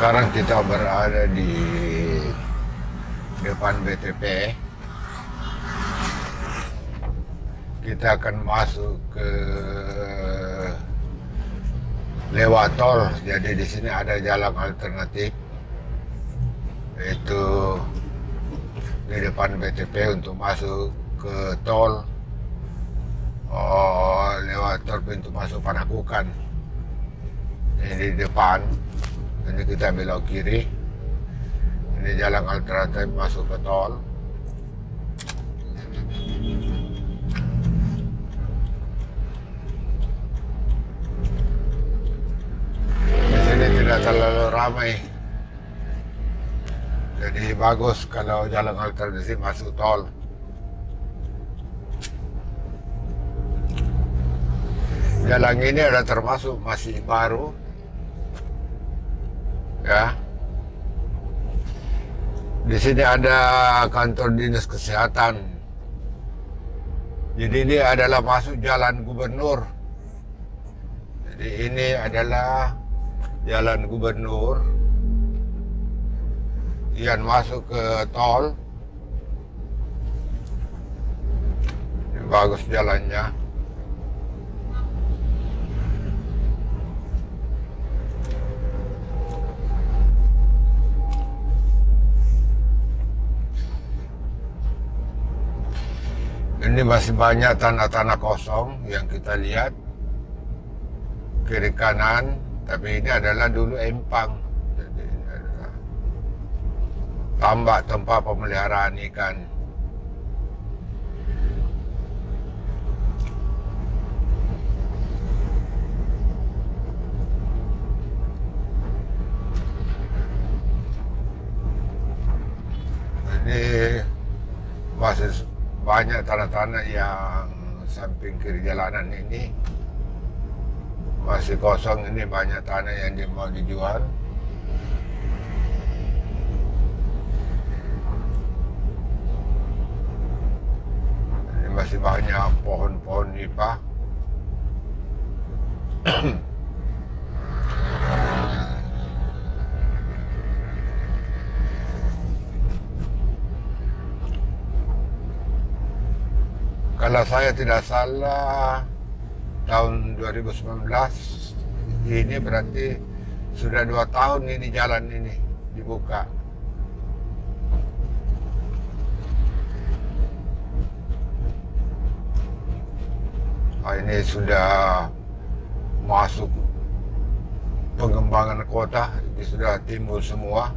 Sekarang kita berada di depan BTP. Kita akan masuk ke lewat tol. Jadi di sini ada jalan alternatif, yaitu di depan BTP untuk masuk ke tol. Lewat tol pintu masuk Panakukan. Ini di depan. Ini kita belok kiri. Ini jalan alternatif masuk ke tol. Di sini tidak terlalu ramai. Jadi bagus kalau jalan alternatif masuk tol. Jalan ini ada termasuk masih baru, ya. Di sini ada kantor dinas kesehatan. Jadi ini adalah masuk Jalan Gubernur. Jadi ini adalah Jalan Gubernur yang masuk ke tol. Ini bagus jalannya. Ini masih banyak tanah-tanah kosong yang kita lihat kiri kanan, tapi ini adalah dulu empang. Jadi ini adalah tambak tempat pemeliharaan ikan. Ini masih banyak tanah-tanah yang samping kiri jalanan ini masih kosong. Ini banyak tanah yang mau dijual. Ini masih banyak pohon-pohon nipah. Kalau saya tidak salah, tahun 2019 ini berarti sudah 2 tahun ini jalan ini dibuka. Ini sudah masuk pengembangan kota, ini sudah timbul semua.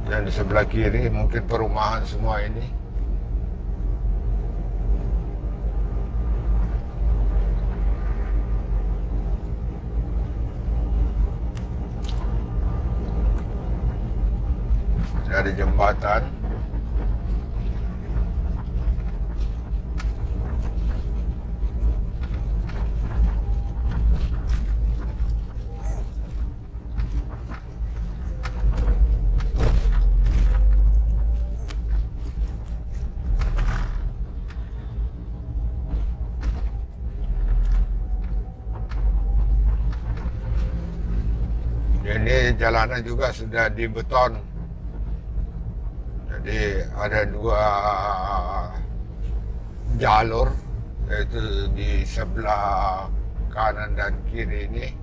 Dan di sebelah kiri mungkin perumahan semua ini. Dari jembatan. Ini jalanan juga sudah dibeton. Jadi ada 2 jalur, yaitu di sebelah kanan dan kiri ini.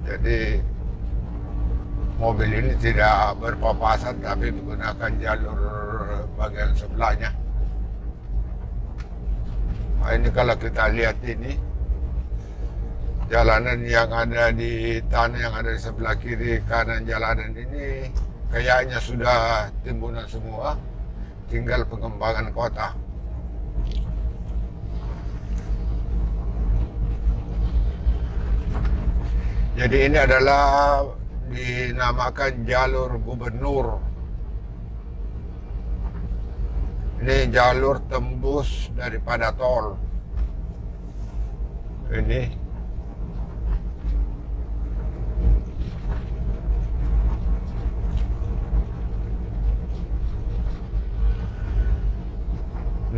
Jadi mobil ini tidak berpapasan tapi menggunakan jalur bagian sebelahnya. Nah, ini kalau kita lihat ini jalanan yang ada di tanah yang ada di sebelah kiri kanan jalanan ini kayaknya sudah timbunan semua, tinggal pengembangan kota. Jadi ini adalah dinamakan jalur gubernur. Ini jalur tembus daripada tol. Ini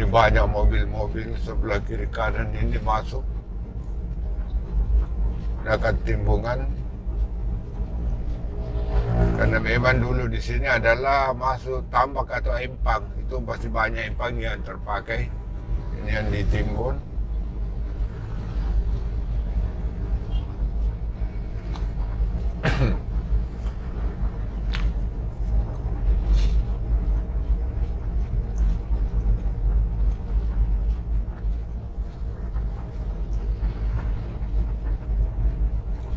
banyak mobil-mobil sebelah kiri kanan ini masuk dekat timbungan. Karena memang dulu di sini adalah masuk tambak atau empang. Itu pasti banyak empang yang terpakai. Ini yang ditimbun.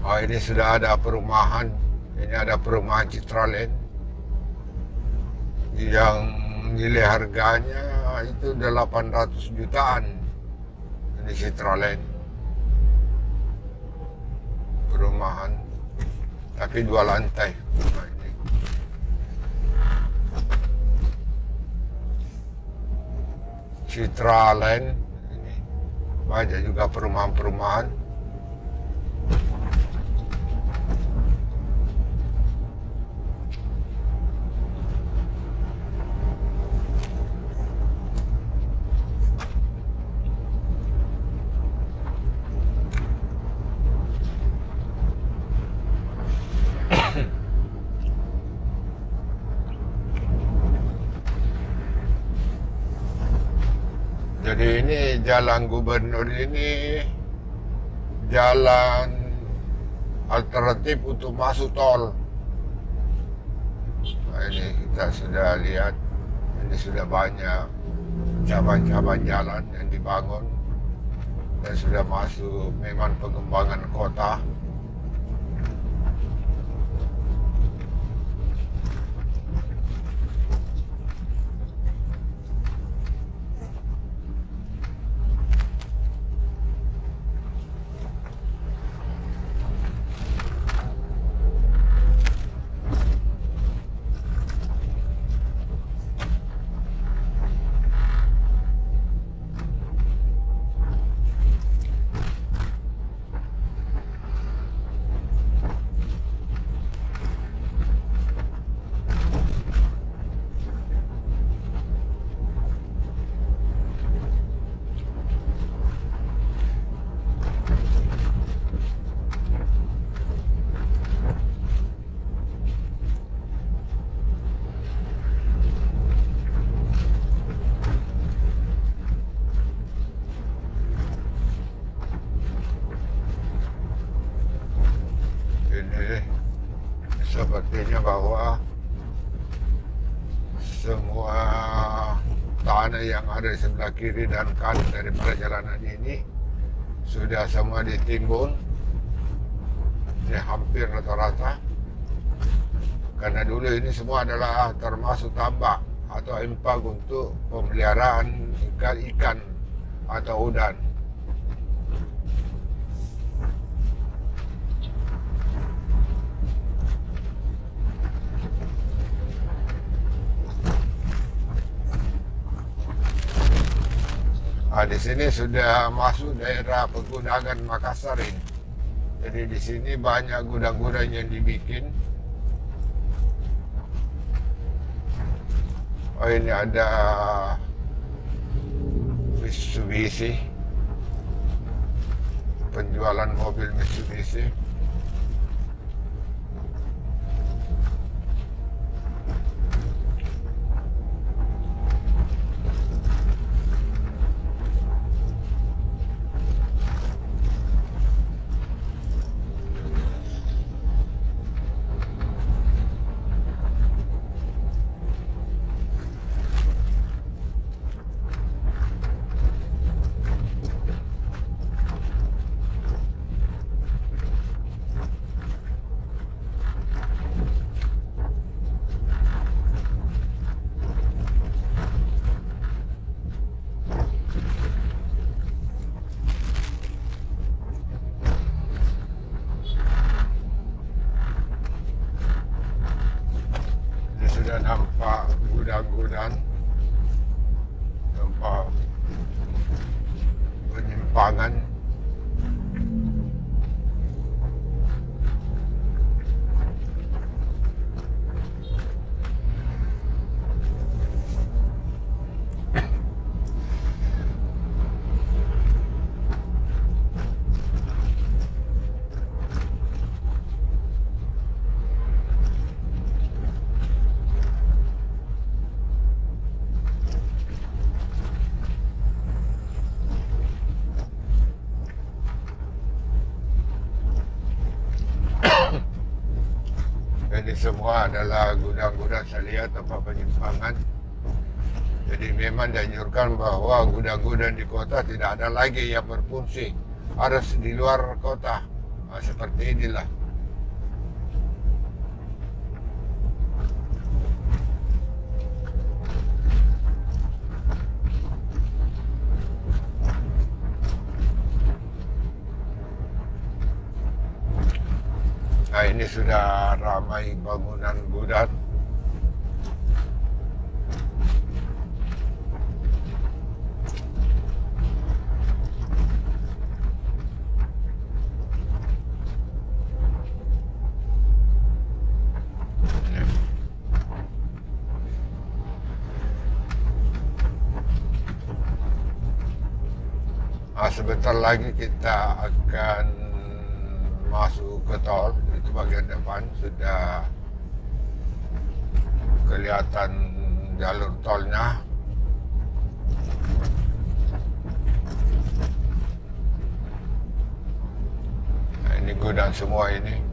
Oh, ini sudah ada perumahan. Ini ada perumahan Citraland yang nilai harganya itu 800 jutaan. Ini Citraland perumahan, tapi 2 lantai. Nah, ini. Citraland ini banyak juga perumahan-perumahan. Jadi ini Jalan Gubernur ini jalan alternatif untuk masuk tol. Nah, ini kita sudah lihat, ini sudah banyak cabang-cabang jalan yang dibangun dan sudah masuk memang pengembangan kota. Sepertinya bahwa semua tanah yang ada di sebelah kiri dan kanan dari perjalanan ini sudah semua ditimbun. Ini hampir rata-rata. Karena dulu ini semua adalah termasuk tambak atau empang untuk pemeliharaan ikan atau udang. Di sini sudah masuk daerah pergudangan Makassar ini. Jadi di sini banyak gudang-gudang yang dibikin. Oh, ini ada Mitsubishi, penjualan mobil Mitsubishi. Sudah nampak gudang-gudang, nampak penyimpangan. Ini semua adalah gudang-gudang saya lihat tempat penyimpangan. Jadi memang dianjurkan bahwa gudang-gudang di kota tidak ada lagi yang berfungsi, harus di luar kota. Seperti inilah. Nah, ini sudah ramai bangunan gudang. Sebentar lagi kita akan masuk ke tol. Itu bagian depan sudah kelihatan jalur tolnya. Nah, ini gudang semua ini.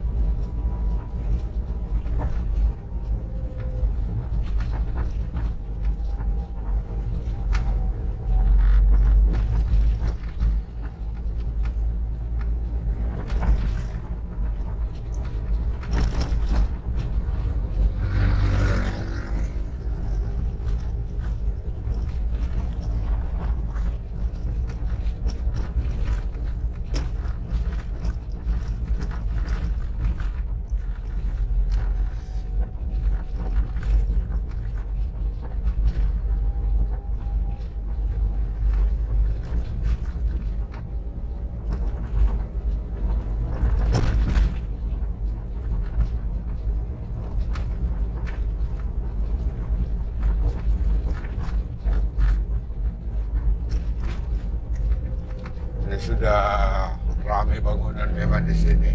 Sudah ramai bangunan memang di sini.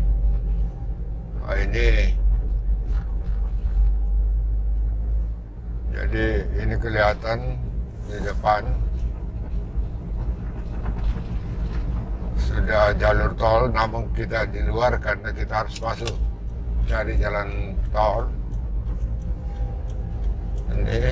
Ini jadi ini kelihatan di depan sudah jalur tol, namun kita di luar karena kita harus masuk cari jalan tol. Ini